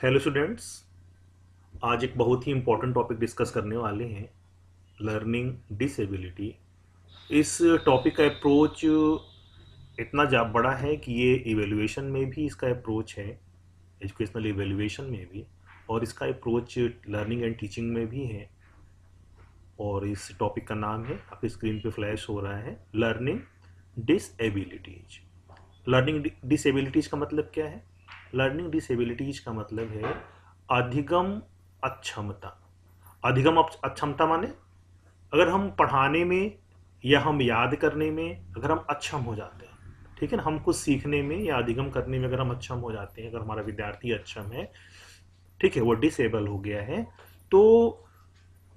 Hello students. आज एक बहुत ही इम्पोर्टेंट टॉपिक डिस्कस करने वाले हैं, लर्निंग डिसेबिलिटी। इस टॉपिक का अप्रोच इतना जा बड़ा है कि ये इवेल्युएशन में भी इसका अप्रोच है, एजुकेशनल इवेल्युएशन में भी, और इसका अप्रोच लर्निंग एंड टीचिंग में भी है। और इस टॉपिक का नाम है, आपकी स्क्रीन पे फ्लैश हो रहा है, लर्निंग डिसेबिलिटीज। लर्निंग डिसेबिलिटीज का मतलब क्या है? लर्निंग डिसेबिलिटीज का मतलब है अधिगम अक्षमता। अधिगम अक्षमता माने अगर हम पढ़ाने में या हम याद करने में अगर हम अक्षम हो जाते हैं, ठीक है ना, हम कुछ सीखने में या अधिगम करने में अगर हम अक्षम हो जाते हैं, अगर हमारा विद्यार्थी अक्षम है, ठीक है, वो डिसेबल हो गया है, तो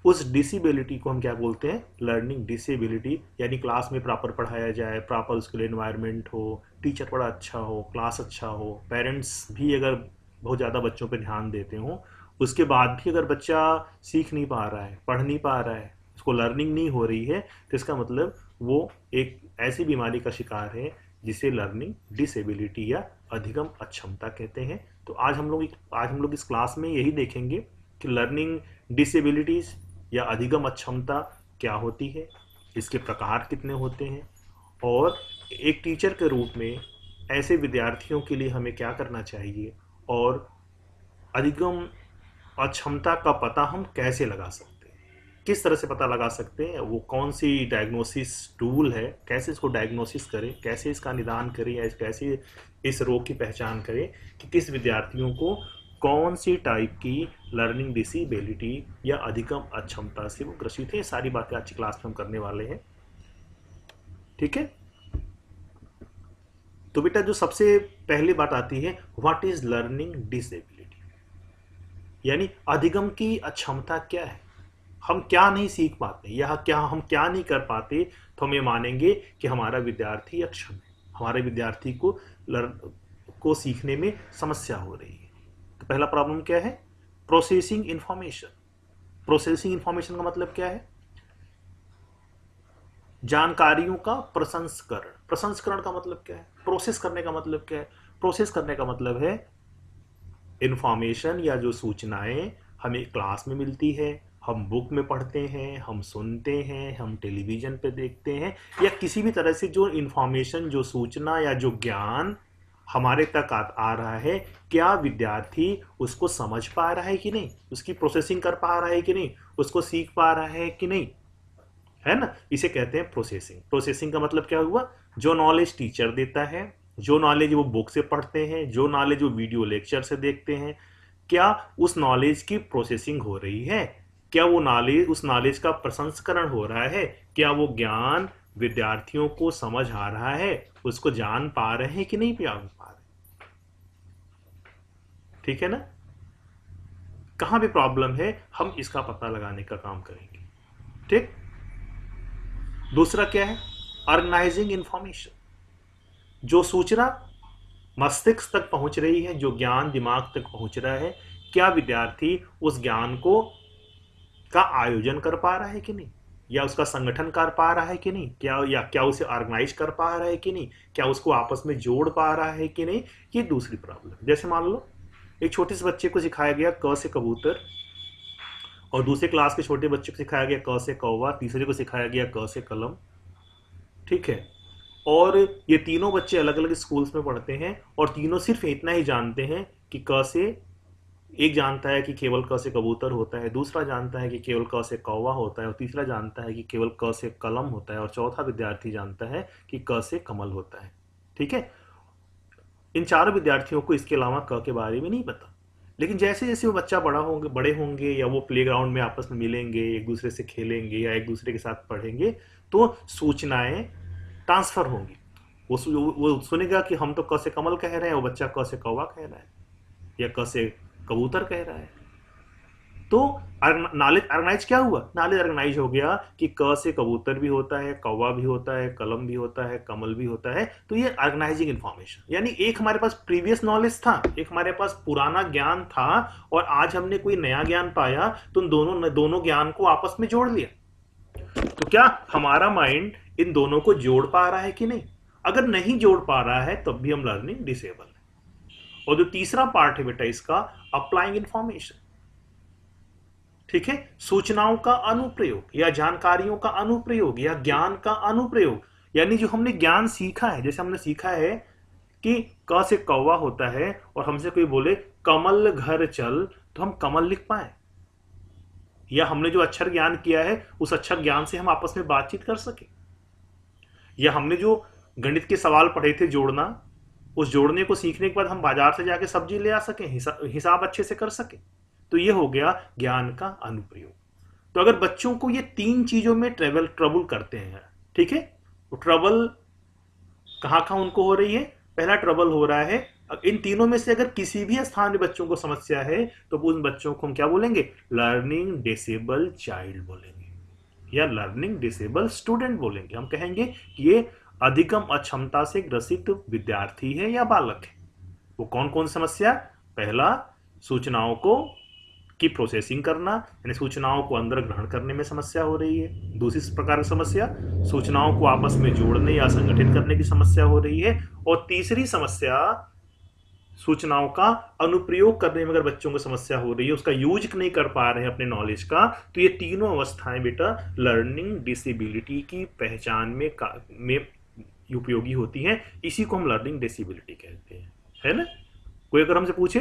उस डिसेबिलिटी को हम क्या बोलते हैं? Learning disability. यानी क्लास में प्रॉपर पढ़ाया जाए, प्रॉपर उसके लिए एनवायरनमेंट हो, टीचर बड़ा अच्छा हो, क्लास अच्छा हो, पेरेंट्स भी अगर बहुत ज़्यादा बच्चों पे ध्यान देते हो, उसके बाद भी अगर बच्चा सीख नहीं पा रहा है, पढ़ नहीं पा रहा है, उसको लर्निंग नहीं हो रही है, तो इसका मतलब वो एक ऐसी बीमारी का शिकार है जिसे लर्निंग डिसेबिलिटी या अधिगम अक्षमता कहते हैं। तो आज हम लोग इस क्लास में यही देखेंगे कि लर्निंग डिसेबिलिटीज या अधिगम अक्षमता क्या होती है, इसके प्रकार कितने होते हैं, और एक टीचर के रूप में ऐसे विद्यार्थियों के लिए हमें क्या करना चाहिए, और अधिगम अक्षमता का पता हम कैसे लगा सकते हैं, किस तरह से पता लगा सकते हैं, वो कौन सी डायग्नोसिस टूल है, कैसे इसको डायग्नोसिस करें, कैसे इसका निदान करें, या कैसे इस रोग की पहचान करें कि किस विद्यार्थियों को कौन सी टाइप की लर्निंग डिसेबिलिटी या अधिगम अक्षमता से वो ग्रसित है। ये सारी बातें आज की क्लास में हम करने वाले हैं, ठीक है। तो बेटा, जो सबसे पहली बात आती है, व्हाट इज लर्निंग डिसेबिलिटी, यानी अधिगम की अक्षमता क्या है। हम क्या नहीं सीख पाते या क्या हम क्या नहीं कर पाते, तो हम ये मानेंगे कि हमारा विद्यार्थी अक्षम है, हमारे विद्यार्थी को सीखने में समस्या हो रही है। तो पहला प्रॉब्लम क्या है? Processing information. प्रोसेसिंग इंफॉर्मेशन का मतलब क्या है? जानकारियों का प्रसंस्करण। प्रसंस्करण का मतलब क्या है? प्रोसेस करने का मतलब क्या है? प्रोसेस करने का मतलब है इंफॉर्मेशन या जो सूचनाएं हमें क्लास में मिलती है, हम बुक में पढ़ते हैं, हम सुनते हैं, हम टेलीविजन पे देखते हैं, या किसी भी तरह से जो इंफॉर्मेशन, जो सूचना या जो ज्ञान हमारे तक आ रहा है, क्या विद्यार्थी उसको समझ पा रहा है कि नहीं, उसकी प्रोसेसिंग कर पा रहा है कि नहीं, उसको सीख पा रहा है कि नहीं, है ना। इसे कहते हैं प्रोसेसिंग। प्रोसेसिंग का मतलब क्या हुआ? जो नॉलेज टीचर देता है, जो नॉलेज वो बुक से पढ़ते हैं, जो नॉलेज वो वीडियो लेक्चर से देखते हैं, क्या उस नॉलेज की प्रोसेसिंग हो रही है, क्या वो नॉलेज, उस नॉलेज का प्रसंस्करण हो रहा है, क्या वो ज्ञान विद्यार्थियों को समझ आ रहा है, उसको जान पा रहे हैं कि नहीं जान पा रहे, ठीक है ना। कहां भी प्रॉब्लम है, हम इसका पता लगाने का काम करेंगे, ठीक। दूसरा क्या है? Organising information. जो सूचना मस्तिष्क तक पहुंच रही है, जो ज्ञान दिमाग तक पहुंच रहा है, क्या विद्यार्थी उस ज्ञान को का आयोजन कर पा रहा है कि नहीं, या उसका संगठन कर पा रहा है कि नहीं, क्या उसे ऑर्गेनाइज कर पा रहा है कि नहीं, क्या उसको आपस में जोड़ पा रहा है कि नहीं। ये दूसरी प्रॉब्लम। जैसे मान लो एक छोटे से बच्चे को सिखाया गया क से कबूतर, और दूसरे क्लास के छोटे बच्चे को सिखाया गया क से कौवा, तीसरे को सिखाया गया क से कलम, ठीक है। और ये तीनों बच्चे अलग अलग स्कूल्स में पढ़ते हैं, और तीनों सिर्फ इतना ही जानते हैं कि क से, एक जानता है कि केवल क से कबूतर होता है, दूसरा जानता है कि केवल क से कौवा होता है, और तीसरा जानता है कि केवल क से कलम होता है, और चौथा विद्यार्थी जानता है कि क से कमल होता है, ठीक है। इन चारों विद्यार्थियों को इसके अलावा क के बारे में नहीं पता। लेकिन जैसे जैसे वो बच्चा बड़े होंगे, या वो प्लेग्राउंड में आपस में मिलेंगे, एक दूसरे से खेलेंगे, या एक दूसरे के साथ पढ़ेंगे, तो सूचनाएं ट्रांसफर होंगी। वो सुनेगा कि हम तो क से कमल कह रहे हैं, वो बच्चा क से कौवा कह रहा है, या क से कबूतर कह रहा है। तो नॉलेज ऑर्गेनाइज क्या हुआ? नॉलेज ऑर्गेनाइज हो गया कि क से कबूतर भी होता है, कौवा भी होता है, कलम भी होता है, कमल भी होता है। तो ये ऑर्गेनाइजिंग इंफॉर्मेशन, यानी एक हमारे पास प्रीवियस नॉलेज था, एक हमारे पास पुराना ज्ञान था, और आज हमने कोई नया ज्ञान पाया, तो उन दोनों ज्ञान को आपस में जोड़ लिया। तो क्या हमारा माइंड इन दोनों को जोड़ पा रहा है कि नहीं? अगर नहीं जोड़ पा रहा है, तब भी हम लर्निंग डिसेबल है। और जो तीसरा पार्ट है बेटा इसका, अप्लाइंग इंफॉर्मेशन। ठीक है, सूचनाओं का अनुप्रयोग या जानकारियों का अनुप्रयोग या ज्ञान का अनुप्रयोग, यानी जो हमने ज्ञान सीखा है, जैसे हमने सीखा है कि क से कौवा होता है और हमसे कोई बोले कमल घर चल, तो हम कमल लिख पाए, या हमने जो अक्षर ज्ञान किया है उस अक्षर ज्ञान से हम आपस में बातचीत कर सके, या हमने जो गणित के सवाल पढ़े थे जोड़ना, उस जोड़ने को सीखने के बाद हम बाजार से जाके सब्जी ले आ सके, हिसाब अच्छे से कर सके। तो ये हो गया ज्ञान का अनुप्रयोग। तो अगर बच्चों को ये तीन चीजों में ट्रबल करते हैं, ठीक है, तो ट्रबल कहाँ कहाँ उनको हो रही है? पहला ट्रबल हो रहा है, इन तीनों में से अगर किसी भी स्थान में बच्चों को समस्या है तो उन बच्चों को हम क्या बोलेंगे? लर्निंग डिसेबल चाइल्ड बोलेंगे या लर्निंग डिसेबल स्टूडेंट बोलेंगे। हम कहेंगे कि ये अधिगम अक्षमता से ग्रसित विद्यार्थी है या बालक है। वो कौन कौन समस्या? पहला, सूचनाओं को की प्रोसेसिंग करना, यानी सूचनाओं को अंदर ग्रहण करने में समस्या हो रही है। दूसरी प्रकार की समस्या, सूचनाओं को आपस में जोड़ने या संगठित करने की समस्या हो रही है। और तीसरी समस्या, सूचनाओं का अनुप्रयोग करने में अगर बच्चों को समस्या हो रही है, उसका यूज नहीं कर पा रहे हैं अपने नॉलेज का, तो ये तीनों अवस्थाएं बेटा लर्निंग डिसेबिलिटी की पहचान में उपयोगी होती हैं। इसी को हम लर्निंग डिसेबिलिटी कहते हैं, है ना। कोई अगर हमसे पूछे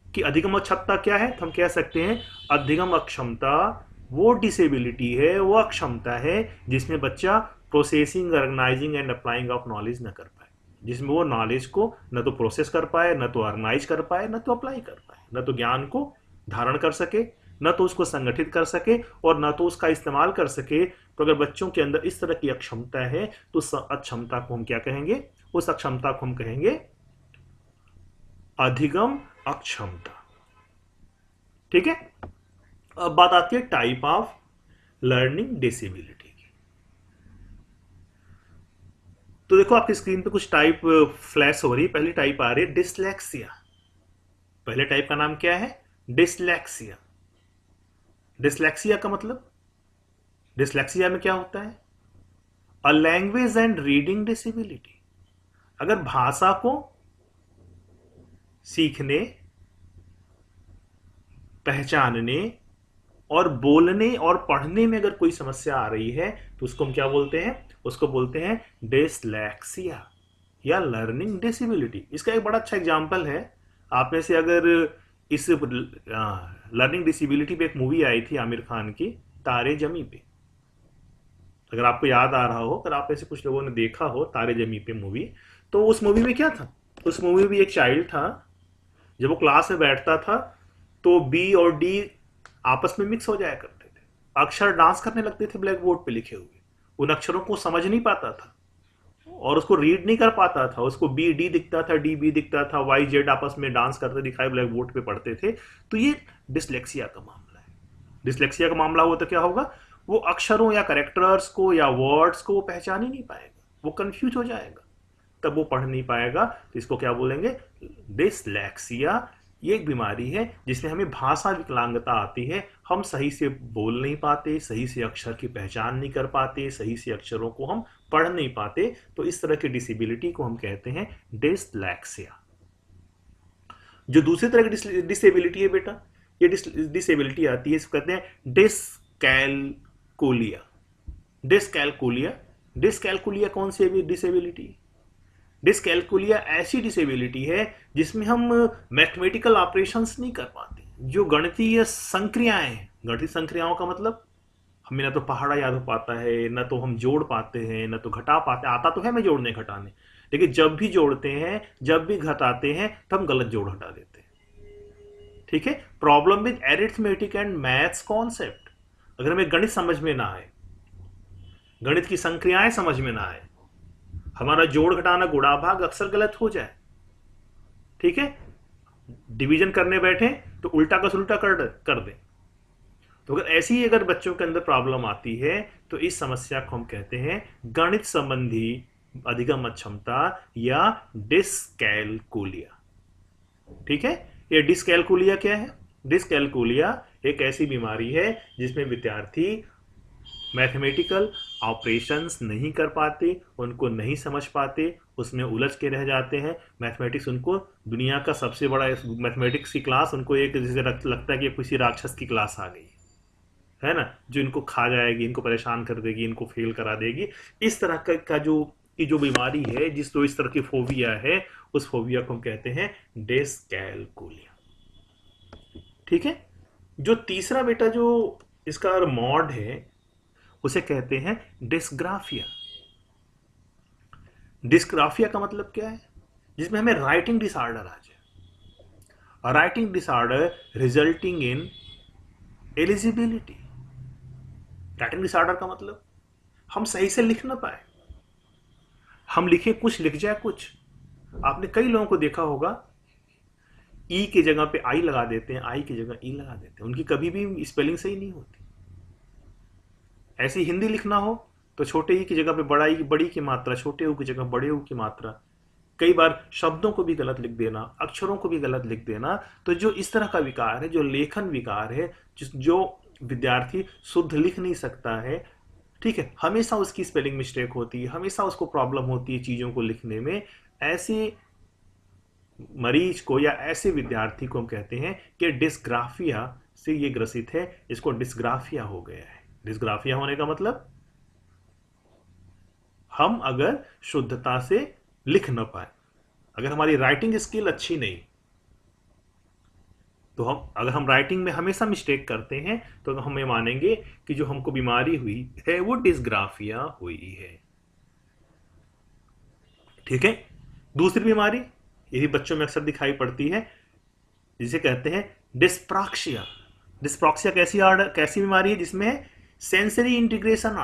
कि अधिगम अक्षमता क्या है, तो हम कह सकते हैं अधिगम अक्षमता वो डिसेबिलिटी है, वो अक्षमता है जिसमें बच्चा processing, organising and applying of knowledge न कर पाए, जिसमें वो नॉलेज को न तो प्रोसेस कर पाए, न तो ऑर्गेनाइज कर पाए, न तो अप्लाई कर पाए, न तो ज्ञान को धारण कर सके, न तो उसको संगठित कर सके और न तो उसका इस्तेमाल कर सके। तो अगर बच्चों के अंदर इस तरह की अक्षमता है तो उस अक्षमता को हम क्या कहेंगे? उस अक्षमता को हम कहेंगे अधिगम अक्षमता। ठीक है, अब बात आती है टाइप ऑफ लर्निंग डिसेबिलिटी की। तो देखो आपकी स्क्रीन पे कुछ टाइप फ्लैश हो रही है। पहली टाइप आ रही है डिसलेक्सिया। पहले टाइप का नाम क्या है? डिसलेक्सिया। डिसलेक्सिया का मतलब, डिसलेक्सिया में क्या होता है? A language and reading disability. अगर भाषा को सीखने, पहचानने और बोलने और पढ़ने में अगर कोई समस्या आ रही है तो उसको हम क्या बोलते हैं? उसको बोलते हैं डिसलेक्सिया या लर्निंग डिसेबिलिटी। इसका एक बड़ा अच्छा एग्जांपल है, आप में से अगर इस लर्निंग डिसेबिलिटी पे एक मूवी आई थी आमिर खान की, तारे जमी पे, अगर आपको याद आ रहा हो, अगर आप में से कुछ लोगों ने देखा हो तारे जमी पे मूवी, तो उस मूवी में क्या था? उस मूवी में एक चाइल्ड था, जब वो क्लास में बैठता था तो बी और डी आपस में मिक्स हो जाया करते थे, अक्षर डांस करने लगते थे ब्लैक बोर्ड पे लिखे हुए। उन अक्षरों को समझ नहीं पाता था और उसको रीड नहीं कर पाता था, उसको बी डी दिखता था, डी बी दिखता था, वाई जेड आपस में डांस करते दिखाई ब्लैक बोर्ड पे पढ़ते थे। तो ये डिसलेक्सिया का मामला है। डिसलेक्सिया का मामला हुआ तो क्या होगा? वो अक्षरों या कैरेक्टर्स को या वर्ड्स को वो पहचान ही नहीं पाएगा, वो कंफ्यूज हो जाएगा, तब वो पढ़ नहीं पाएगा। तो इसको क्या बोलेंगे? डिसलेक्सिया। ये एक बीमारी है जिसमें हमें भाषा विकलांगता आती है, हम सही से बोल नहीं पाते, सही से अक्षर की पहचान नहीं कर पाते, सही से अक्षरों को हम पढ़ नहीं पाते। तो इस तरह की डिसेबिलिटी को हम कहते हैं डिसलेक्सिया। जो दूसरी तरह की डिसेबिलिटी है बेटा, ये डिसेबिलिटी आती है, इसको कहते हैं डिसकैलकुलिया। डिसकैलकुलिया, डिसकैलकुलिया कौन सी डिसेबिलिटी? डिसकैलकुलिया ऐसी डिसेबिलिटी है जिसमें हम मैथमेटिकल ऑपरेशंस नहीं कर पाते, जो गणितीय संक्रियाएं हैं। गणितीय संक्रियाओं का मतलब, हमें ना तो पहाड़ा याद हो पाता है, ना तो हम जोड़ पाते हैं, ना तो घटा पाते। आता तो है हमें जोड़ने घटाने, लेकिन जब भी जोड़ते हैं, जब भी घटाते हैं, तो हम गलत जोड़ हटा देते हैं। ठीक है, problem with arithmetic and maths concept. अगर हमें गणित समझ में ना आए, गणित की संक्रियाएं समझ में ना आए, हमारा जोड़ घटाना गुणा भाग अक्सर गलत हो जाए, ठीक है, डिवीजन करने बैठे तो उल्टा का उल्टा कर दें। तो अगर ऐसी अगर बच्चों के अंदर प्रॉब्लम आती है तो इस समस्या को हम कहते हैं गणित संबंधी अधिगम अक्षमता या डिसकैलकुलिया। ठीक है, ये डिसकैलकुलिया क्या है? डिसकैलकुलिया एक ऐसी बीमारी है जिसमें विद्यार्थी मैथमेटिकल ऑपरेशंस नहीं कर पाते, उनको नहीं समझ पाते, उसमें उलझ के रह जाते हैं। मैथमेटिक्स उनको दुनिया का सबसे बड़ा, मैथमेटिक्स की क्लास उनको एक जैसे लगता है कि किसी राक्षस की क्लास आ गई है ना, जो इनको खा जाएगी, इनको परेशान कर देगी, इनको फेल करा देगी। इस तरह का जो बीमारी है, इस तरह की फोबिया है, उस फोबिया को हम कहते हैं डिस्कैलकुलिया। ठीक है। जो तीसरा बेटा जो इसका मॉड है उसे कहते हैं डिस्ग्राफिया। डिस्ग्राफिया का मतलब क्या है? जिसमें हमें राइटिंग डिसऑर्डर आ जाए, writing disorder resulting in eligibility. Writing disorder का मतलब हम सही से लिख ना पाए, हम लिखे कुछ लिख जाए कुछ। आपने कई लोगों को देखा होगा, ई की जगह पे आई लगा देते हैं, आई की जगह ई लगा देते हैं, उनकी कभी भी स्पेलिंग सही नहीं होती। ऐसी हिंदी लिखना हो तो छोटे ई की जगह पे बड़ा ई, बड़ी की मात्रा, छोटे ऊ की जगह बड़े ऊ की मात्रा, कई बार शब्दों को भी गलत लिख देना, अक्षरों को भी गलत लिख देना। तो जो इस तरह का विकार है, जो लेखन विकार है, जो विद्यार्थी शुद्ध लिख नहीं सकता है, ठीक है, हमेशा उसकी स्पेलिंग मिस्टेक होती है, हमेशा उसको प्रॉब्लम होती है चीज़ों को लिखने में, ऐसे मरीज को या ऐसे विद्यार्थी को हम कहते हैं कि डिस्ग्राफिया से ये ग्रसित है, इसको डिस्ग्राफिया हो गया है। डिस्ग्राफिया होने का मतलब हम अगर शुद्धता से लिख न पाए, अगर हमारी राइटिंग स्किल अच्छी नहीं, तो अगर हम राइटिंग में हमेशा मिस्टेक करते हैं तो हम ये मानेंगे कि जो हमको बीमारी हुई है वो डिस्ग्राफिया हुई है। ठीक है। दूसरी बीमारी ये भी बच्चों में अक्सर दिखाई पड़ती है, जिसे कहते हैं डिस्प्रॉक्सिया। डिस्प्रॉक्सिया कैसी बीमारी है? जिसमें सेंसरी इंटीग्रेशन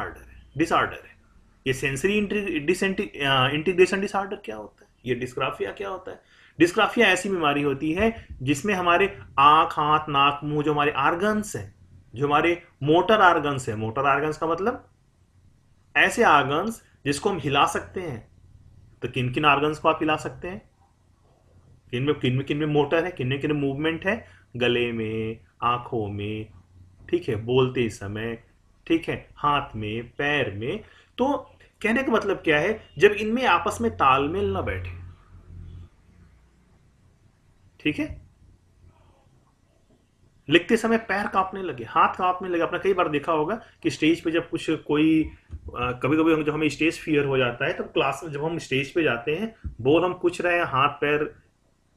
डिसऑर्डर है। ये सेंसरी इंटीग्रेशन डिसऑर्डर क्या होता है? ये डिस्ग्राफिया क्या होता है? डिस्ग्राफिया ऐसी बीमारी होती है जिसमें हमारे आंख, हाथ, नाक, मुंह, जो हमारे आर्गन्स हैं, जो हमारे मोटर आर्गन्स हैं, मोटर आर्गन्स का मतलब ऐसे आर्गन्स जिसको हम हिला सकते हैं। तो किन किन आर्गन्स को आप हिला सकते हैं? किन में मोटर है, किन में मूवमेंट है? गले में, आंखों में, ठीक है, बोलते समय, ठीक है, हाथ में, पैर में। तो कहने का मतलब क्या है? जब इनमें आपस में तालमेल ना बैठे, ठीक है, लिखते समय पैर कांपने लगे, हाथ कांपने लगे। आपने कई बार देखा होगा कि स्टेज पे जब कुछ कोई कभी कभी जब हमें स्टेज फियर हो जाता है, तो क्लास में जब हम स्टेज पे जाते हैं, बोल हम कुछ रहे हैं, हाथ पैर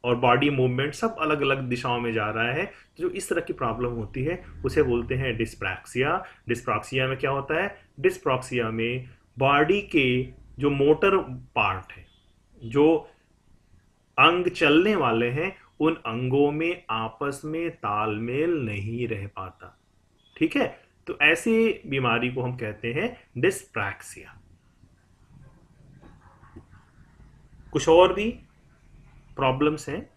और बॉडी मूवमेंट सब अलग अलग दिशाओं में जा रहा है। तो जो इस तरह की प्रॉब्लम होती है उसे बोलते हैं डिस्प्रैक्सिया। डिस्प्रॉक्सिया में क्या होता है? डिस्प्रॉक्सिया में बॉडी के जो मोटर पार्ट है, जो अंग चलने वाले हैं, उन अंगों में आपस में तालमेल नहीं रह पाता। ठीक है। तो ऐसी बीमारी को हम कहते हैं डिस्प्रैक्सिया। कुछ और भी प्रॉब्लम्स हैं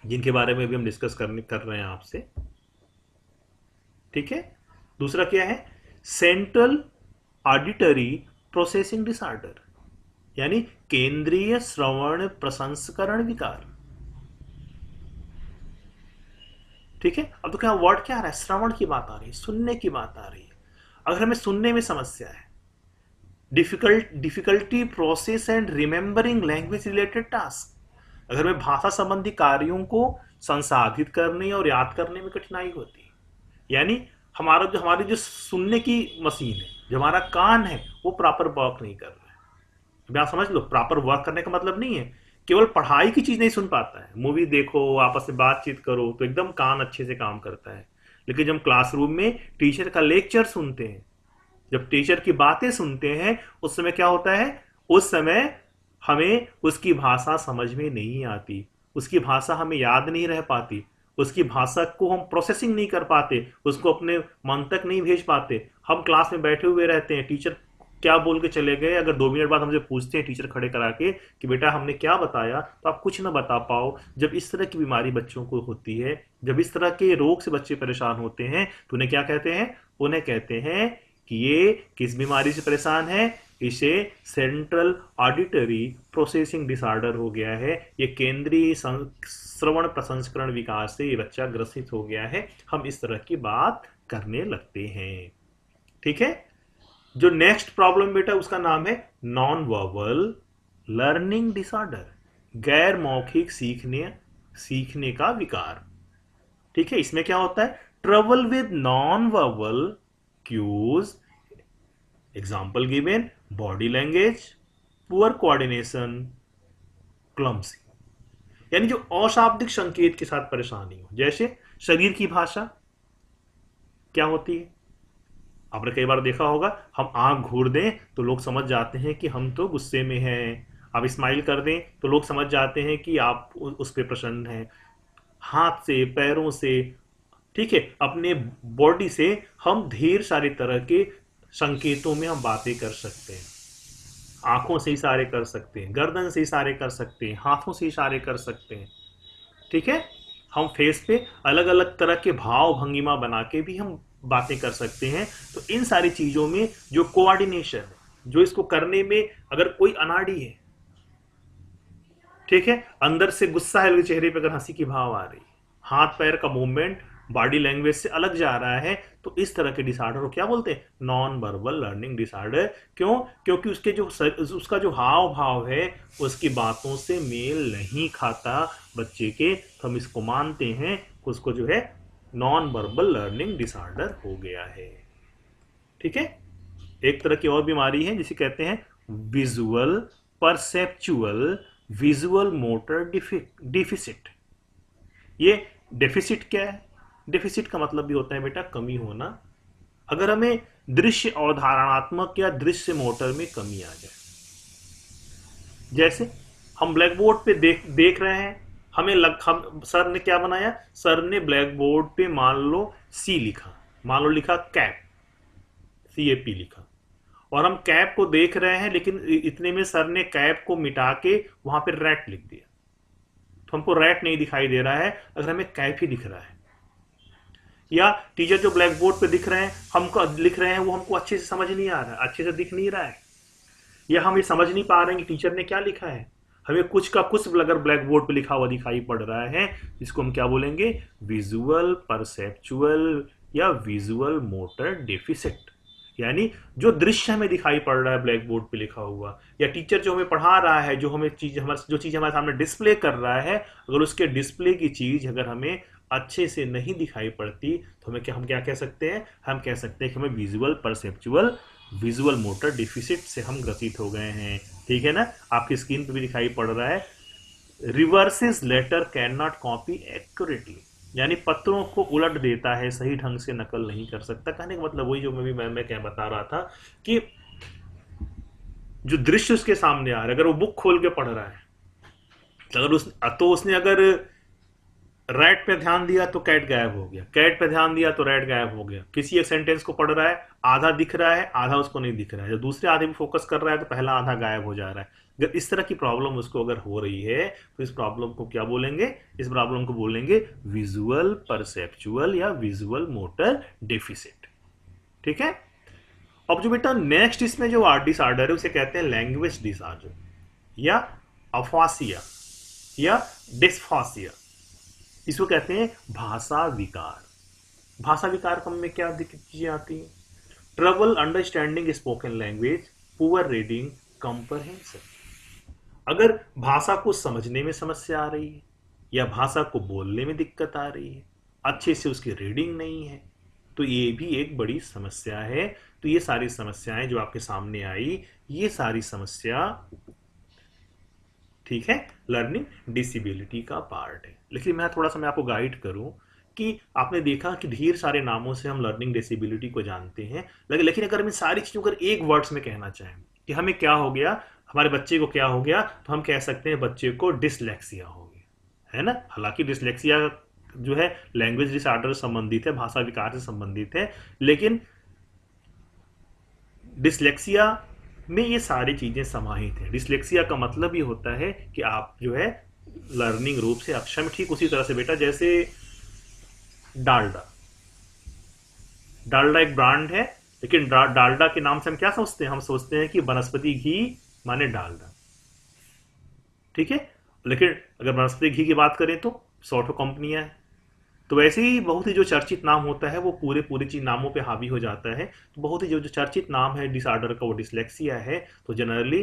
जिनके बारे में भी हम डिस्कस कर रहे हैं आपसे। ठीक है। दूसरा क्या है? सेंट्रल ऑडिटरी प्रोसेसिंग डिसऑर्डर, यानी केंद्रीय श्रवण प्रसंस्करण विकार। ठीक है। अब तो क्या वर्ड क्या आ रहा है? श्रवण की बात आ रही है, सुनने की बात आ रही है। अगर हमें सुनने में समस्या है, difficulty process and remembering language related task, अगर हमें भाषा संबंधी कार्यों को संसाधित करने और याद करने में कठिनाई होती है, यानी हमारी जो सुनने की मशीन है, जो हमारा कान है, वो प्रॉपर वर्क नहीं कर रहा है। अब आप समझ लो, प्रॉपर वर्क करने का मतलब नहीं है केवल पढ़ाई की चीज नहीं सुन पाता है। मूवी देखो, आपस में बातचीत करो तो एकदम कान अच्छे से काम करता है, लेकिन जब क्लासरूम में टीचर का लेक्चर सुनते हैं, जब टीचर की बातें सुनते हैं, उस समय क्या होता है? उस समय हमें उसकी भाषा समझ में नहीं आती, उसकी भाषा हमें याद नहीं रह पाती, उसकी भाषा को हम प्रोसेसिंग नहीं कर पाते, उसको अपने मन तक नहीं भेज पाते। हम क्लास में बैठे हुए रहते हैं, टीचर क्या बोल के चले गए, अगर 2 मिनट बाद हमसे पूछते हैं टीचर खड़े करा के कि बेटा हमने क्या बताया, तो आप कुछ ना बता पाओ। जब इस तरह की बीमारी बच्चों को होती है, जब इस तरह के रोग से बच्चे परेशान होते हैं, तो उन्हें क्या कहते हैं? उन्हें कहते हैं कि ये किस बीमारी से परेशान है? इसे सेंट्रल ऑडिटरी प्रोसेसिंग डिसऑर्डर हो गया है। ये केंद्रीय श्रवण प्रसंस्करण विकार से ये बच्चा ग्रसित हो गया है। हम इस तरह की बात करने लगते हैं। ठीक है। जो नेक्स्ट प्रॉब्लम बेटा, उसका नाम है नॉन वर्बल लर्निंग डिसऑर्डर, गैर मौखिक सीखने का विकार। ठीक है, इसमें क्या होता है? Trouble with non verbal cues, example given, body language, poor coordination, clumsy. यानी जो अशाब्दिक संकेत के साथ परेशानी हो, जैसे शरीर की भाषा क्या होती है? आपने कई बार देखा होगा, हम आंख घूर दें तो लोग समझ जाते हैं कि हम तो गुस्से में हैं। आप स्माइल कर दें तो लोग समझ जाते हैं कि आप उस पर प्रसन्न हैं। हाथ से, पैरों से, ठीक है, अपने बॉडी से हम ढेर सारे तरह के संकेतों में हम बातें कर सकते हैं। आंखों से इशारे कर सकते हैं, गर्दन से इशारे कर सकते हैं, हाथों से इशारे कर सकते हैं। ठीक है, हम फेस पे अलग अलग तरह के भाव भंगिमा बना के भी हम बातें कर सकते हैं। तो इन सारी चीजों में जो कोऑर्डिनेशन है, जो इसको करने में अगर कोई अनाड़ी है, ठीक है, अंदर से गुस्सा है, चेहरे पे अगर हंसी की भाव आ रही, हाथ पैर का मूवमेंट बॉडी लैंग्वेज से अलग जा रहा है, तो इस तरह के डिसऑर्डर को क्या बोलते हैं? Non verbal learning disorder. क्यों? क्योंकि उसका जो हाव भाव है उसकी बातों से मेल नहीं खाता बच्चे के, तो हम इसको मानते हैं कि उसको जो है नॉन वर्बल लर्निंग डिसऑर्डर हो गया है। ठीक है, एक तरह की और बीमारी है जिसे कहते हैं visual perceptual visual motor deficit. ये डेफिसिट क्या है? डेफिसिट का मतलब भी होता है बेटा कमी होना। अगर हमें दृश्य अवधारणात्मक या दृश्य मोटर में कमी आ जाए, जैसे हम ब्लैक बोर्ड पे देख रहे हैं, हम सर ने क्या बनाया? सर ने ब्लैक बोर्ड पे मान लो सी लिखा, मान लो लिखा कैप, CAP लिखा, और हम कैप को देख रहे हैं, लेकिन इतने में सर ने कैप को मिटा के वहां पे रैट लिख दिया, तो हमको रैट नहीं दिखाई दे रहा है, अगर हमें कैप ही दिख रहा है। या टीचर जो ब्लैक बोर्ड पे दिख रहे हैं, हमको लिख रहे हैं, वो हमको अच्छे से समझ नहीं आ रहा है, अच्छे से दिख नहीं रहा है, या हम ये समझ नहीं पा रहे हैं कि टीचर ने क्या लिखा है। हमें कुछ का कुछ अगर ब्लैक बोर्ड पे लिखा हुआ दिखाई पड़ रहा है, इसको हम क्या बोलेंगे? विजुअल परसेप्चुअल या विजुअल मोटर डेफिसिट। यानी जो दृश्य हमें दिखाई पड़ रहा है ब्लैक बोर्ड पे लिखा हुआ, या टीचर जो हमें पढ़ा रहा है, जो चीज हमारे सामने डिस्प्ले कर रहा है, अगर उसके डिस्प्ले की चीज अगर हमें अच्छे से नहीं दिखाई पड़ती, तो हम क्या कह सकते हैं? हम कह सकते हैं कि हमें visual perceptual visual motor deficit से हम ग्रसित हो गए हैं। ठीक है ना, आपकी स्क्रीन पे भी दिखाई पड़ रहा है, reverses letter can not copy accurately, यानी पत्रों को उलट देता है, सही ढंग से नकल नहीं कर सकता। कहने का मतलब वही जो मैं क्या बता रहा था कि जो दृश्य उसके सामने आ रहा है, अगर वो बुक खोल के पढ़ रहा है, उसने अगर रैट पे ध्यान दिया तो कैट गायब हो गया, कैट पे ध्यान दिया तो रैट गायब हो गया। किसी एक सेंटेंस को पढ़ रहा है, आधा दिख रहा है, आधा उसको नहीं दिख रहा है, जब दूसरे आधे में फोकस कर रहा है तो पहला आधा गायब हो जा रहा है। अगर इस तरह की प्रॉब्लम उसको अगर हो रही है, तो इस प्रॉब्लम को क्या बोलेंगे? इस प्रॉब्लम को बोलेंगे विजुअल परसेप्चुअल या विजुअल मोटर डेफिसिट। ठीक है, अब जो बेटा नेक्स्ट इसमें जो डिसऑर्डर है उसे कहते हैं लैंग्वेज डिसऑर्डर या अफासिया या डिस्फासिया। इसको कहते हैं भाषा विकार। भाषा विकार में क्या चीजें आती हैं? Trouble understanding spoken language, poor reading comprehension. अगर भाषा को समझने में समस्या आ रही है, या भाषा को बोलने में दिक्कत आ रही है, अच्छे से उसकी रीडिंग नहीं है, तो ये भी एक बड़ी समस्या है। तो ये सारी समस्याएं जो आपके सामने आई, ये सारी समस्या, ठीक है, लर्निंग डिसेबिलिटी का पार्ट है। लेकिन मैं थोड़ा सा आपको गाइड करूं कि आपने देखा कि ढेर सारे नामों से हम लर्निंग डिसेबिलिटी को जानते हैं, लेकिन अगर हम इन सारी चीजों को एक वर्ड्स में कहना चाहें कि हमें क्या हो गया, हमारे बच्चे को क्या हो गया, तो हम कह सकते हैं बच्चे को डिसलेक्सिया हो गया, है ना। हालांकि डिसलेक्सिया जो है लैंग्वेज डिसऑर्डर से संबंधित है, भाषा विकार से संबंधित है, लेकिन डिसलेक्सिया में ये सारी चीजें समाहित हैं। डिसलेक्सिया का मतलब ये होता है कि आप जो है लर्निंग रूप से अक्षम। ठीक उसी तरह से बेटा जैसे डालडा, डालडा एक ब्रांड है, लेकिन डालडा के नाम से हम क्या सोचते हैं? हम सोचते हैं कि वनस्पति घी माने डालडा, ठीक है। लेकिन अगर वनस्पति घी की बात करें तो 100 कंपनियां हैं। तो वैसे ही बहुत ही जो चर्चित नाम होता है वो पूरे चीज नामों पे हावी हो जाता है। तो बहुत ही जो चर्चित नाम है डिसऑर्डर का वो डिसलेक्सिया है। तो जनरली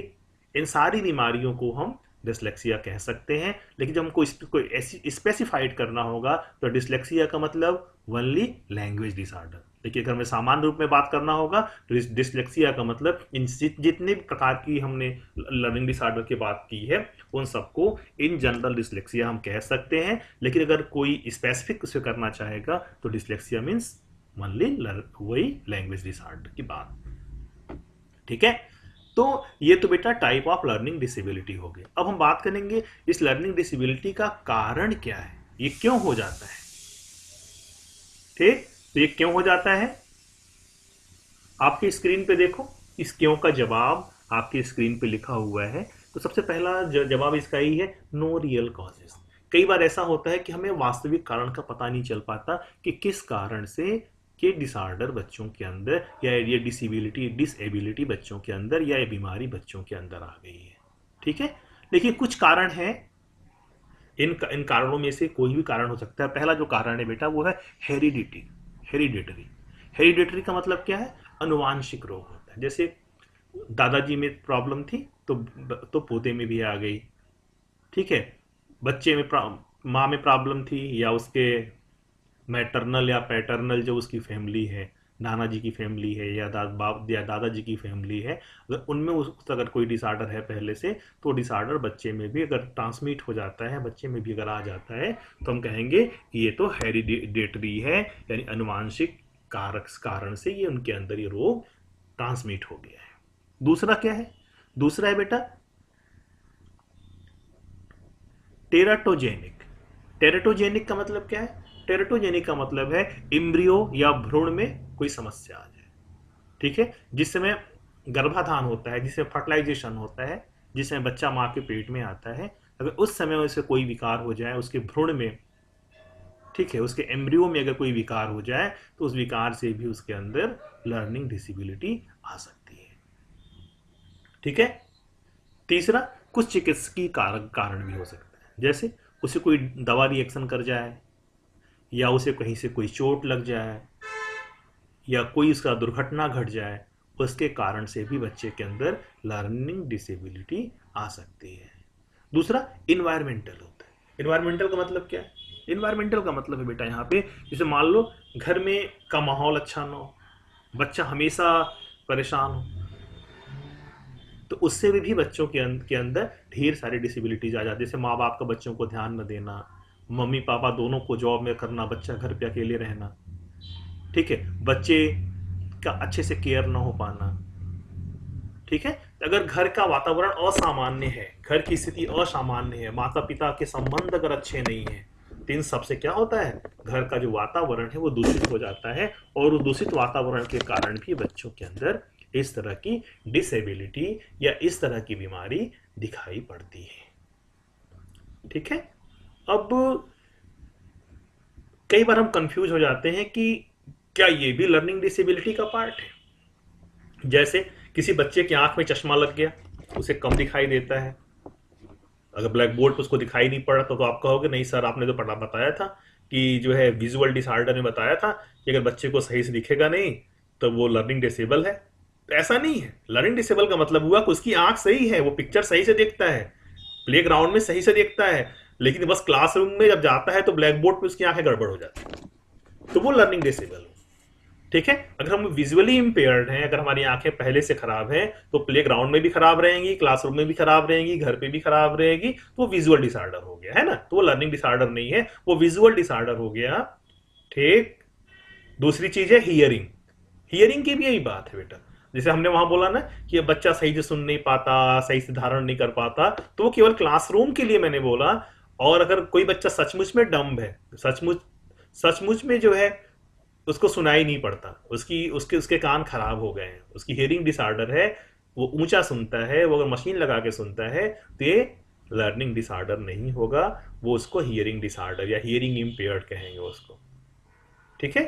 इन सारी बीमारियों को हम डिसलेक्सिया कह सकते हैं। लेकिन जब हमको कोई ऐसी स्पेसिफाइड करना होगा तो डिसलेक्सिया का मतलब ओनली लैंग्वेज डिसऑर्डर। देखिए अगर हमें सामान्य रूप में बात करना होगा तो डिसलेक्सिया का मतलब इन जितने भी प्रकार की हमने लर्निंग डिसऑर्डर की बात की है उन सबको इन जनरल डिसलेक्सिया हम कह सकते हैं। लेकिन अगर कोई स्पेसिफिक उसे करना चाहेगा तो डिसलेक्सिया मीन्स ओनली वही लैंग्वेज डिसऑर्डर की बात। ठीक है, तो ये तो बेटा टाइप ऑफ लर्निंग डिसेबिलिटी हो गई। अब हम बात करेंगे इस लर्निंग डिसेबिलिटी का कारण क्या है, ये क्यों हो जाता है। ठीक, तो ये क्यों हो जाता है आपकी स्क्रीन पे देखो, इस क्यों का जवाब आपकी स्क्रीन पे लिखा हुआ है। तो सबसे पहला जवाब इसका ही है नो रियल कॉजेस। कई बार ऐसा होता है कि हमें वास्तविक कारण का पता नहीं चल पाता कि किस कारण से ये डिसऑर्डर बच्चों के अंदर या ये डिसेबिलिटी बच्चों के अंदर या ये बीमारी बच्चों के अंदर आ गई है। ठीक है, लेकिन कुछ कारण है, इन कारणों में से कोई भी कारण हो सकता है। पहला जो कारण है बेटा वो है हेरिडिटरी। हेरिडिटरी का मतलब क्या है, अनुवांशिक रोग होता है। जैसे दादाजी में प्रॉब्लम थी तो पोते में भी आ गई। ठीक है, बच्चे में माँ में प्रॉब्लम थी या उसके मैटरनल या पैटर्नल जो उसकी फैमिली है, नाना जी की फैमिली है या दादाजी की फैमिली है, अगर उनमें अगर कोई डिसऑर्डर है पहले से तो डिसऑर्डर बच्चे में भी अगर ट्रांसमिट हो जाता है, बच्चे में भी अगर आ जाता है तो हम कहेंगे ये तो हेरिडिटरी है, यानी अनुवांशिक कारण से ये उनके अंदर ये रोग ट्रांसमिट हो गया है। दूसरा क्या है, दूसरा है बेटा टेराटोजेनिक। टेराटोजेनिक का मतलब क्या है, टेराटोजेनिक का मतलब है एम्ब्रियो या भ्रूण में कोई समस्या आ जाए। ठीक है, जिस समय गर्भाधान होता है, जिसमें फर्टिलाइजेशन होता है, जिसमें बच्चा माँ के पेट में आता है, अगर उस समय उसे कोई विकार हो जाए उसके भ्रूण में, ठीक है, उसके एम्ब्रियो में अगर कोई विकार हो जाए तो उस विकार से भी उसके अंदर लर्निंग डिसेबिलिटी आ सकती है। ठीक है, तीसरा कुछ चिकित्सकीय कारण भी हो सकता है, जैसे उसे कोई दवा रिएक्शन कर जाए या उसे कहीं से कोई चोट लग जाए या कोई उसका दुर्घटना घट जाए, उसके कारण से भी बच्चे के अंदर लर्निंग डिसेबिलिटी आ सकती है। दूसरा इन्वायरमेंटल होता है। इन्वायरमेंटल का मतलब क्या है, इन्वायरमेंटल का मतलब है बेटा यहाँ पे जैसे मान लो घर में का माहौल अच्छा ना हो, बच्चा हमेशा परेशान हो, तो उससे भी बच्चों के अंदर ढेर सारी डिसेबिलिटीज आ जाती है। जैसे माँ बाप का बच्चों को ध्यान न देना, मम्मी पापा दोनों को जॉब में करना, बच्चा घर पे अकेले रहना। ठीक है, बच्चे का अच्छे से केयर ना हो पाना। ठीक है, अगर घर का वातावरण असामान्य है, घर की स्थिति असामान्य है, माता पिता के संबंध अगर अच्छे नहीं है, तो इन सबसे क्या होता है, घर का जो वातावरण है वो दूषित हो जाता है और उस दूषित वातावरण के कारण भी बच्चों के अंदर इस तरह की डिसेबिलिटी या इस तरह की बीमारी दिखाई पड़ती है। ठीक है, अब कई बार हम कंफ्यूज हो जाते हैं कि क्या ये भी लर्निंग डिसेबिलिटी का पार्ट है। जैसे किसी बच्चे की आंख में चश्मा लग गया, उसे कम दिखाई देता है, अगर ब्लैक बोर्ड पर उसको दिखाई नहीं पड़ा तो आप कहोगे नहीं सर आपने तो बताया था कि जो है विजुअल डिसऑर्डर में बताया था कि अगर बच्चे को सही से दिखेगा नहीं तो वो लर्निंग डिसेबल है। तो ऐसा नहीं है, लर्निंग डिसेबल का मतलब हुआ कि उसकी आंख सही है, वो पिक्चर सही से देखता है, प्ले ग्राउंड में सही से देखता है, लेकिन बस क्लासरूम में जब जाता है तो ब्लैक बोर्ड पे उसकी आंखें गड़बड़ हो जाती है, तो वो लर्निंग डिसेबल है। ठीक है, अगर हम विजुअली इम्पेयर्ड हैं, अगर हमारी आंखें पहले से खराब हैं तो प्ले ग्राउंड में भी खराब रहेंगी, क्लासरूम में भी खराब रहेंगी, घर पे भी खराब रहेगी, तो वो विजुअल डिसऑर्डर हो गया है ना, तो वो लर्निंग डिसऑर्डर नहीं है, वो विजुअल डिसऑर्डर हो गया। ठीक, दूसरी चीज है हियरिंग। हियरिंग की भी यही बात है बेटा, जैसे हमने वहां बोला ना कि बच्चा सही से सुन नहीं पाता, सही से धारण नहीं कर पाता, तो वो केवल क्लासरूम के लिए मैंने बोला। और अगर कोई बच्चा सचमुच में डम्ब है, सचमुच में जो है उसको सुनाई नहीं पड़ता, उसके कान खराब हो गए हैं, उसकी हियरिंग डिसऑर्डर है, वो ऊंचा सुनता है, वो अगर मशीन लगा के सुनता है तो ये लर्निंग डिसऑर्डर नहीं होगा, वो उसको हियरिंग डिसऑर्डर या हियरिंग इम्पेयर्ड कहेंगे उसको। ठीक है,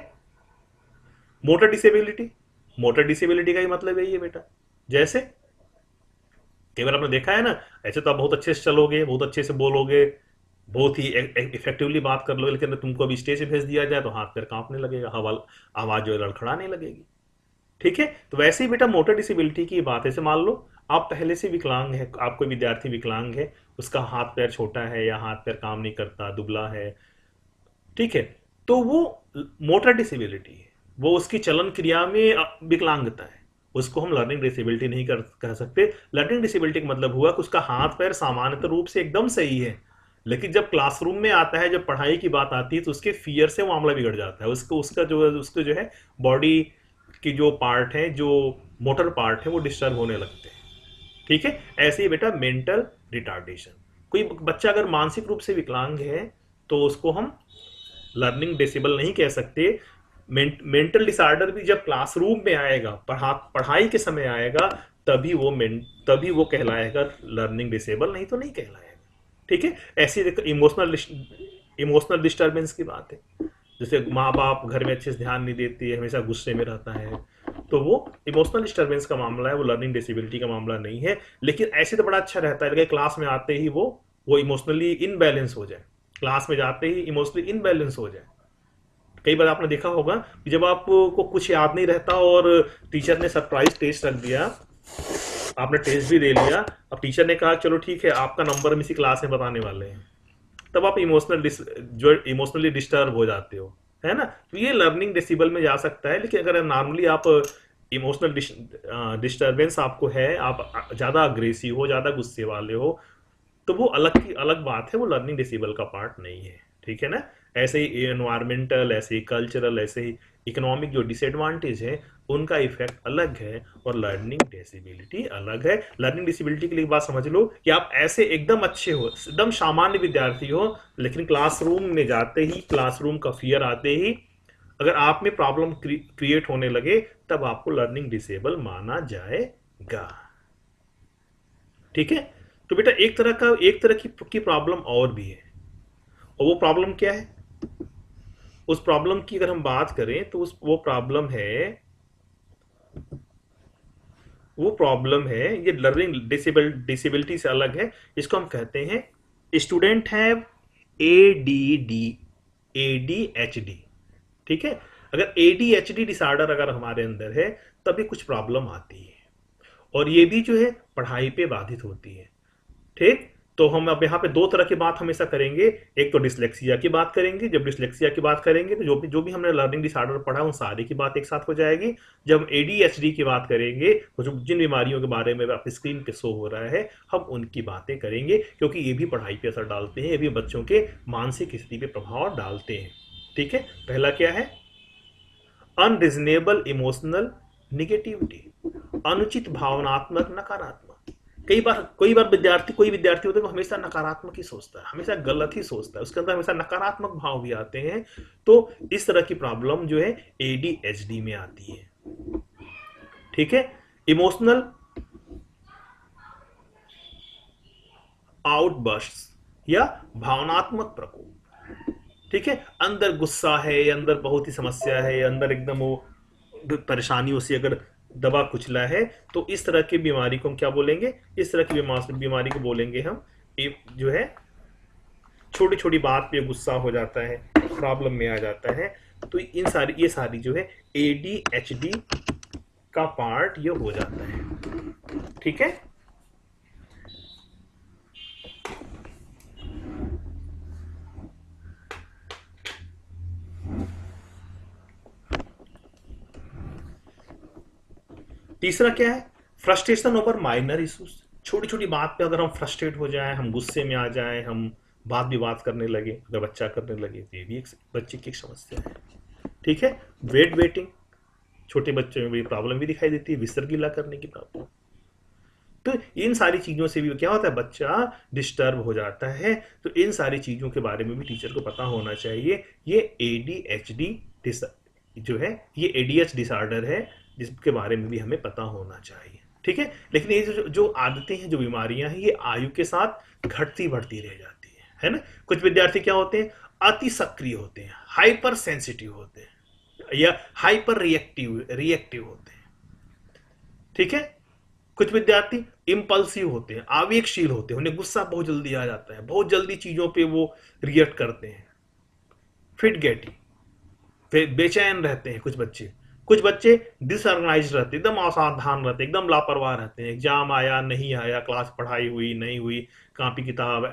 मोटर डिसेबिलिटी, मोटर डिसेबिलिटी का ही मतलब यही है बेटा। जैसे कई बार आपने देखा है ना, ऐसे तो आप बहुत अच्छे से चलोगे, बहुत अच्छे से बोलोगे, बहुत ही इफेक्टिवली बात कर लोगे, लेकिन तुमको अभी स्टेज पे भेज दिया जाए तो हाथ पैर कांपने लगेगा, हवा आवाज जो है लड़खड़ाने लगेगी। ठीक है, तो वैसे ही बेटा मोटर डिसेबिलिटी की बात है, जैसे मान लो आप पहले से विकलांग है, आप कोई विद्यार्थी विकलांग है, उसका हाथ पैर छोटा है या हाथ पैर काम नहीं करता, दुबला है, ठीक है, तो वो मोटर डिसेबिलिटी है, वो उसकी चलन क्रिया में विकलांगता है, उसको हम लर्निंग डिसेबिलिटी नहीं कह सकते। लर्निंग डिसेबिलिटी का मतलब हुआ कि उसका हाथ पैर सामान्यतः रूप से एकदम सही है, लेकिन जब क्लासरूम में आता है, जब पढ़ाई की बात आती है, तो उसके फियर से मामला बिगड़ जाता है, उसको उसको जो है बॉडी की जो पार्ट है, जो मोटर पार्ट है, वो डिस्टर्ब होने लगते हैं। ठीक है, ऐसे ही बेटा मेंटल रिटार्डेशन, कोई बच्चा अगर मानसिक रूप से विकलांग है तो उसको हम लर्निंग डिसेबल नहीं कह सकते। मेंटल डिसऑर्डर भी जब क्लासरूम में आएगा, पढ़ाई के समय आएगा, तभी वो कहलाएगा लर्निंग डिसेबल, नहीं तो नहीं कहलाएगा। ठीक है, ऐसी इमोशनल डिस्टर्बेंस की बात है, जैसे माँ बाप घर में अच्छे से ध्यान नहीं देती है, हमेशा गुस्से में रहता है, तो वो इमोशनल डिस्टर्बेंस का मामला है, वो लर्निंग डिसेबिलिटी का मामला नहीं है। लेकिन ऐसे तो बड़ा अच्छा रहता है कि क्लास में आते ही वो इमोशनली इनबैलेंस हो जाए, क्लास में जाते ही इमोशनली इनबैलेंस हो जाए। कई बार आपने देखा होगा कि जब आपको कुछ याद नहीं रहता और टीचर ने सरप्राइज टेस्ट रख दिया, आपने टेस्ट भी दे लिया, अब टीचर ने कहा चलो ठीक है आपका नंबर हम इसी क्लास में बताने वाले हैं, तब आप जो इमोशनली डिस्टर्ब हो जाते हो, है ना। तो ये लर्निंग डिसेबल में जा सकता है। लेकिन अगर नॉर्मली आप इमोशनल डिस्टर्बेंस आपको है, आप ज़्यादा अग्रेसिव हो, ज़्यादा गुस्से वाले हो, तो वो अलग बात है, वो लर्निंग डिसेबल का पार्ट नहीं है। ठीक है ना। ऐसे ही एनवायरमेंटल, ऐसे ही कल्चरल, ऐसे ही इकोनॉमिक जो डिसएडवांटेज है, उनका इफेक्ट अलग है और लर्निंग डिसेबिलिटी अलग है। लर्निंग डिसेबिलिटी के लिए बात समझ लो कि आप ऐसे एकदम अच्छे हो, एकदम सामान्य विद्यार्थी हो, लेकिन क्लासरूम में जाते ही, क्लासरूम का फियर आते ही अगर आप में प्रॉब्लम क्रिएट होने लगे, तब आपको लर्निंग डिसेबल माना जाएगा। ठीक है। तो बेटा एक तरह की प्रॉब्लम और भी है, और वो प्रॉब्लम क्या है? उस प्रॉब्लम की अगर हम बात करें तो वो प्रॉब्लम है, ये लर्निंग डिसेबिलिटी से अलग है। इसको हम कहते हैं स्टूडेंट हैव ADD, ADHD। ठीक है। अगर ADHD डिसऑर्डर अगर हमारे अंदर है, तभी कुछ प्रॉब्लम आती है, और ये भी जो है पढ़ाई पे बाधित होती है। ठीक। तो हम अब यहाँ पे दो तरह की बात हमेशा करेंगे। एक तो डिसलेक्सिया की बात करेंगे। जब डिसलेक्सिया की बात करेंगे तो जो भी हमने लर्निंग डिसऑर्डर पढ़ा, उन सारी की बात एक साथ हो जाएगी। जब हम ADHD की बात करेंगे, तो जिन बीमारियों के बारे में आपकी स्क्रीन पे शो हो रहा है, हम उनकी बातें करेंगे, क्योंकि ये भी पढ़ाई पे असर डालते हैं, ये भी बच्चों के मानसिक स्थिति पे प्रभाव डालते हैं। ठीक है। पहला क्या है? अनरिजनेबल इमोशनल निगेटिविटी, अनुचित भावनात्मक नकारात्मक। कोई बार कोई विद्यार्थी होता है वो हमेशा नकारात्मक ही सोचता है, हमेशा गलत ही सोचता है, उसके अंदर हमेशा नकारात्मक भाव भी आते हैं। तो इस तरह की प्रॉब्लम जो है ADHD में आती है। ठीक है। इमोशनल आउटबर्स्ट या भावनात्मक प्रकोप। ठीक है। अंदर गुस्सा है, अंदर बहुत ही समस्या है, अंदर एकदम वो परेशानियों से अगर दबा कुचला है, तो इस तरह की बीमारी को हम क्या बोलेंगे? इस तरह की बीमारी को बोलेंगे हम जो है छोटी छोटी बात पे गुस्सा हो जाता है, प्रॉब्लम में आ जाता है। तो ये सारी जो है ADHD का पार्ट ये हो जाता है। ठीक है। तीसरा क्या है? Frustration over minor issues. छोटी छोटी बात पे अगर हम फ्रस्ट्रेट हो जाएं, हम गुस्से में आ जाएं, हम बात करने लगे, अगर बच्चा करने लगे, तो ये भी एक बच्चे की एक समस्या है। ठीक है। वेटिंग, छोटे बच्चों में भी प्रॉब्लम भी दिखाई देती है, बिस्तर गीला करने की प्रॉब्लम। तो इन सारी चीज़ों से भी क्या होता है? बच्चा डिस्टर्ब हो जाता है। तो इन सारी चीज़ों के बारे में भी टीचर को पता होना चाहिए। ये ADHD जो है, ये ADHD डिसऑर्डर है, जिसके बारे में भी हमें पता होना चाहिए। ठीक है। लेकिन ये जो आदतें हैं, जो बीमारियां हैं, ये आयु के साथ घटती बढ़ती रह जाती है ना। कुछ विद्यार्थी क्या होते हैं? अति सक्रिय होते हैं, हाइपर सेंसिटिव होते हैं, या हाइपर रिएक्टिव होते हैं। ठीक है। कुछ विद्यार्थी इम्पल्सिव होते हैं, आवेगशील होते हैं, उन्हें गुस्सा बहुत जल्दी आ जाता है, बहुत जल्दी चीजों पे वो रिएक्ट करते हैं। फिट गेटी, बेचैन रहते हैं कुछ बच्चे, कुछ बच्चे डिसऑर्गेनाइज रहते, एकदम असावधान रहते, एकदम लापरवाह रहते हैं। एग्जाम आया नहीं आया, क्लास पढ़ाई हुई नहीं हुई, कापी किताब है,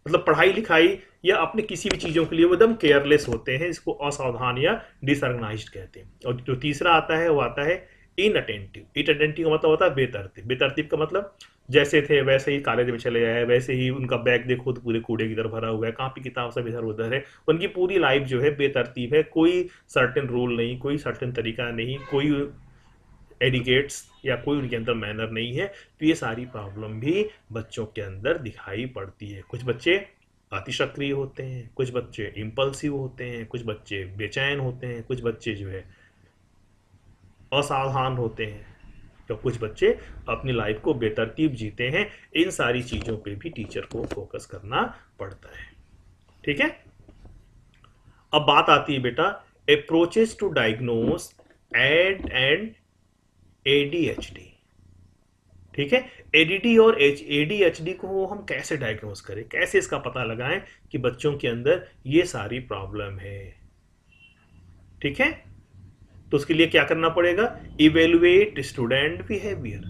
मतलब पढ़ाई लिखाई या अपने किसी भी चीज़ों के लिए वो एकदम केयरलेस होते हैं। इसको असावधान या डिसऑर्गेनाइज्ड कहते हैं। और जो तीसरा आता है वो आता है इनअटेंटिव। इनअटेंटिव का मतलब होता है बेतरतीब। बेतरतीब का मतलब जैसे थे वैसे ही कॉलेज में चले आए, वैसे ही उनका बैग देखो तो पूरे कूड़े की तरह भरा हुआ है, कापी किताब सब इधर उधर है। उनकी पूरी लाइफ जो है बेतरतीब है, कोई सर्टेन रूल नहीं, कोई सर्टेन तरीका नहीं, कोई एडिकेट्स या कोई उनके अंदर मैनर नहीं है। तो ये सारी प्रॉब्लम भी बच्चों के अंदर दिखाई पड़ती है। कुछ बच्चे अति सक्रिय होते हैं, कुछ बच्चे इम्पल्सिव होते हैं, कुछ बच्चे बेचैन होते हैं, कुछ बच्चे जो है असावधान होते हैं, तो कुछ बच्चे अपनी लाइफ को बेतरतीब जीते हैं। इन सारी चीज़ों पे भी टीचर को फोकस करना पड़ता है। ठीक है, अब बात आती है बेटा approaches to diagnose and ADHD। ठीक है, ADD और ADHD को हम कैसे डायग्नोस करें, कैसे इसका पता लगाएं कि बच्चों के अंदर ये सारी प्रॉब्लम है। ठीक है, तो उसके लिए क्या करना पड़ेगा, इवेलुएट स्टूडेंट बिहेवियर।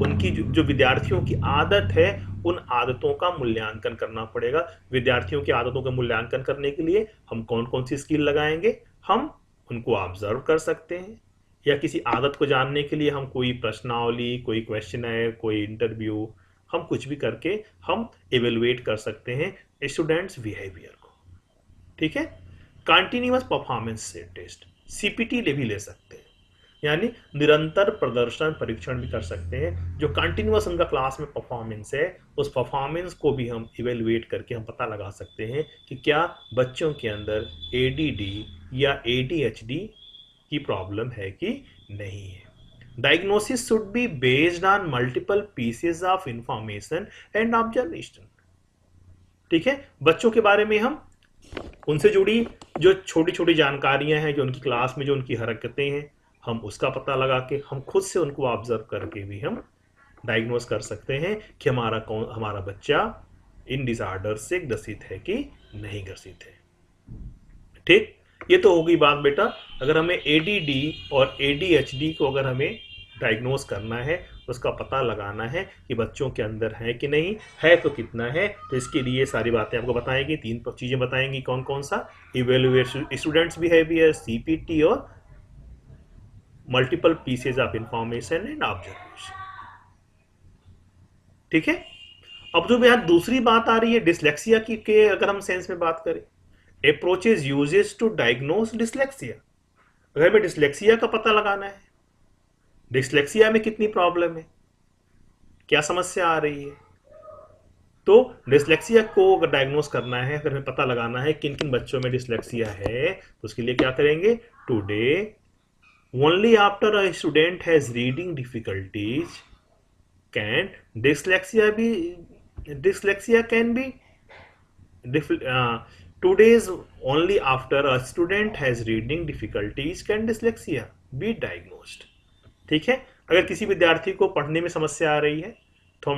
उनकी जो विद्यार्थियों की आदत है उन आदतों का मूल्यांकन करना पड़ेगा। विद्यार्थियों की आदतों का मूल्यांकन करने के लिए हम कौन कौन सी स्किल लगाएंगे, हम उनको ऑब्जर्व कर सकते हैं, या किसी आदत को जानने के लिए हम कोई प्रश्नावली, कोई क्वेश्चनर, कोई इंटरव्यू, हम कुछ भी करके हम इवेलुएट कर सकते हैं स्टूडेंट्स बिहेवियर को। ठीक है, कंटिन्यूअस परफॉर्मेंस टेस्ट CPT भी ले सकते हैं, यानी निरंतर प्रदर्शन परीक्षण भी कर सकते हैं। जो कंटिन्यूअस उनका क्लास में परफॉर्मेंस है, उस परफॉर्मेंस को भी हम इवेलुएट करके हम पता लगा सकते हैं कि क्या बच्चों के अंदर ADD या ADHD की प्रॉब्लम है कि नहीं है। Diagnosis should be based on multiple pieces of information and observation. ठीक है, बच्चों के बारे में हम उनसे जुड़ी जो छोटी छोटी जानकारियां हैं, जो उनकी क्लास में जो उनकी हरकतें हैं, हम उसका पता लगा के हम खुद से उनको ऑब्जर्व करके भी हम डायग्नोस कर सकते हैं कि हमारा बच्चा इन डिसऑर्डर से ग्रसित है कि नहीं ग्रसित है। ठीक, ये तो होगी बात बेटा, अगर हमें ADD और ADHD को अगर हमें डायग्नोस करना है, उसका पता लगाना है कि बच्चों के अंदर है कि नहीं है, तो कितना है। तो इसके लिए सारी बातें आपको बताएंगी, 3 चीजें बताएंगी, कौन कौन सा, इवेल्युएशन स्टूडेंट्स बिहेवियर, CPT और multiple pieces of information and observation. ठीक है, अब जो यहाँ दूसरी बात आ रही है डिसलेक्सिया की के अगर हम सेंस में बात करें, approaches uses to diagnose dyslexia. अगर हमें डिसलेक्सिया का पता लगाना है, डिसलेक्सिया में कितनी प्रॉब्लम है, क्या समस्या आ रही है, तो डिसलेक्सिया को अगर डायग्नोस करना है, अगर हमें पता लगाना है किन किन बच्चों में डिसलेक्सिया है, तो उसके लिए क्या करेंगे, today only after a student has reading difficulties can dyslexia can be today's only after a student has reading difficulties can dyslexia be diagnosed। ठीक है, अगर किसी विद्यार्थी को पढ़ने में समस्या आ रही है तो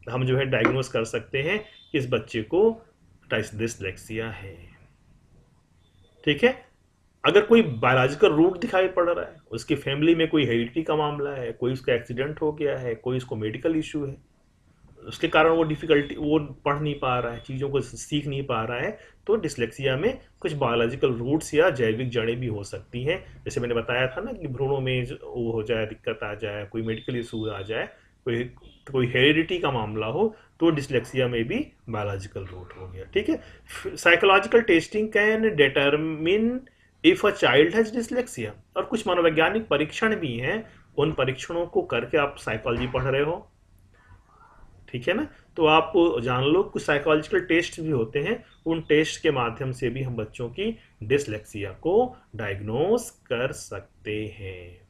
हम जो है डायग्नोस कर सकते हैं कि इस बच्चे को डिसलेक्सिया है। ठीक है, अगर कोई बायोलॉजिकल रूट दिखाई पड़ रहा है, उसकी फैमिली में कोई हेरिडिटी का मामला है, कोई उसका एक्सीडेंट हो गया है, कोई उसको मेडिकल इशू है, उसके कारण वो डिफिकल्टी, वो पढ़ नहीं पा रहा है, चीज़ों को सीख नहीं पा रहा है, तो डिसलेक्सिया में कुछ बायोलॉजिकल रूट्स या जैविक जड़ें भी हो सकती हैं। जैसे मैंने बताया था ना कि भ्रूणों में वो हो जाए, दिक्कत आ जाए, कोई मेडिकल इशू आ जाए, कोई हेरिडिटी का मामला हो, तो डिसलेक्सिया में भी बायोलॉजिकल रूट हो गया। ठीक है, psychological testing can determine if a child has dyslexia. और कुछ मनोवैज्ञानिक परीक्षण भी हैं, उन परीक्षणों को करके आप साइकोलॉजी पढ़ रहे हो, ठीक है ना, तो आप जान लो कुछ साइकोलॉजिकल टेस्ट भी होते हैं, उन टेस्ट के माध्यम से भी हम बच्चों की डिसलेक्सिया को डायग्नोस कर सकते हैं।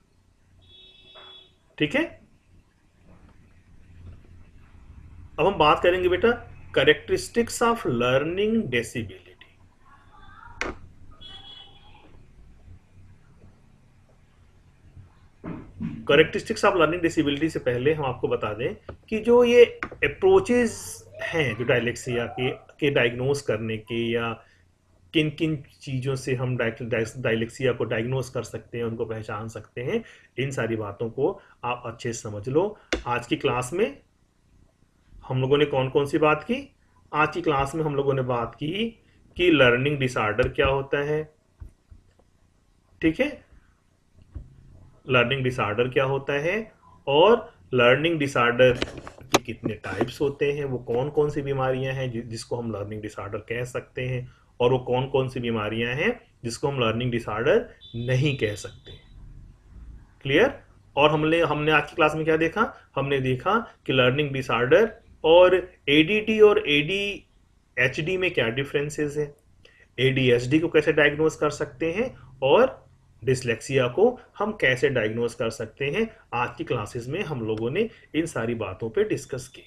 ठीक है, अब हम बात करेंगे बेटा characteristics of learning disability. Characteristics of learning disability से पहले हम आपको बता दें कि जो ये अप्रोचेस हैं जो डायलेक्सिया के डायग्नोस करने के या किन किन चीज़ों से हम डायलेक्सिया को डायग्नोस कर सकते हैं, उनको पहचान सकते हैं, इन सारी बातों को आप अच्छे से समझ लो। आज की क्लास में हम लोगों ने कौन कौन सी बात की? आज की क्लास में हम लोगों ने बात की कि लर्निंग डिसऑर्डर क्या होता है, ठीक है, लर्निंग डिसऑर्डर क्या होता है, और लर्निंग डिसऑर्डर के कितने टाइप्स होते हैं, वो कौन कौन सी बीमारियां हैं जिसको हम लर्निंग डिसऑर्डर कह सकते हैं, और वो कौन कौन सी बीमारियां हैं जिसको हम लर्निंग डिसऑर्डर नहीं कह सकते। क्लियर? और हमने हमने आज की क्लास में क्या देखा? हमने देखा कि लर्निंग डिसऑर्डर और एडीडी और एडीएचडी में क्या डिफरेंसेस है, एडीएचडी को कैसे डायग्नोस कर सकते हैं, और डिसलेक्सिया को हम कैसे डायग्नोस कर सकते हैं। आज की क्लासेस में हम लोगों ने इन सारी बातों पे डिस्कस की।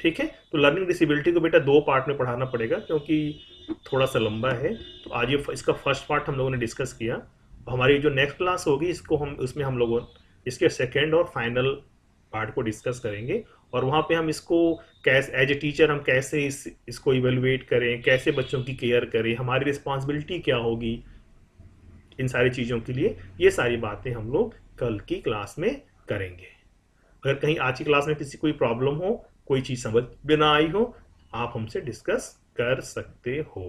ठीक है, तो लर्निंग डिसेबिलिटी को बेटा दो पार्ट में पढ़ाना पड़ेगा क्योंकि थोड़ा सा लंबा है। तो आज ये इसका फर्स्ट पार्ट हम लोगों ने डिस्कस किया। हमारी जो नेक्स्ट क्लास होगी इसको हम उसमें हम लोगों इसके सेकेंड और फाइनल पार्ट को डिस्कस करेंगे, और वहाँ पे हम इसको कैसे एज ए टीचर हम कैसे इसको इवेलुएट करें, कैसे बच्चों की केयर करें, हमारी रिस्पॉन्सिबिलिटी क्या होगी, इन सारी चीज़ों के लिए ये सारी बातें हम लोग कल की क्लास में करेंगे। अगर कहीं आज की क्लास में किसी कोई प्रॉब्लम हो, कोई चीज़ समझ में ना आई हो, आप हमसे डिस्कस कर सकते हो।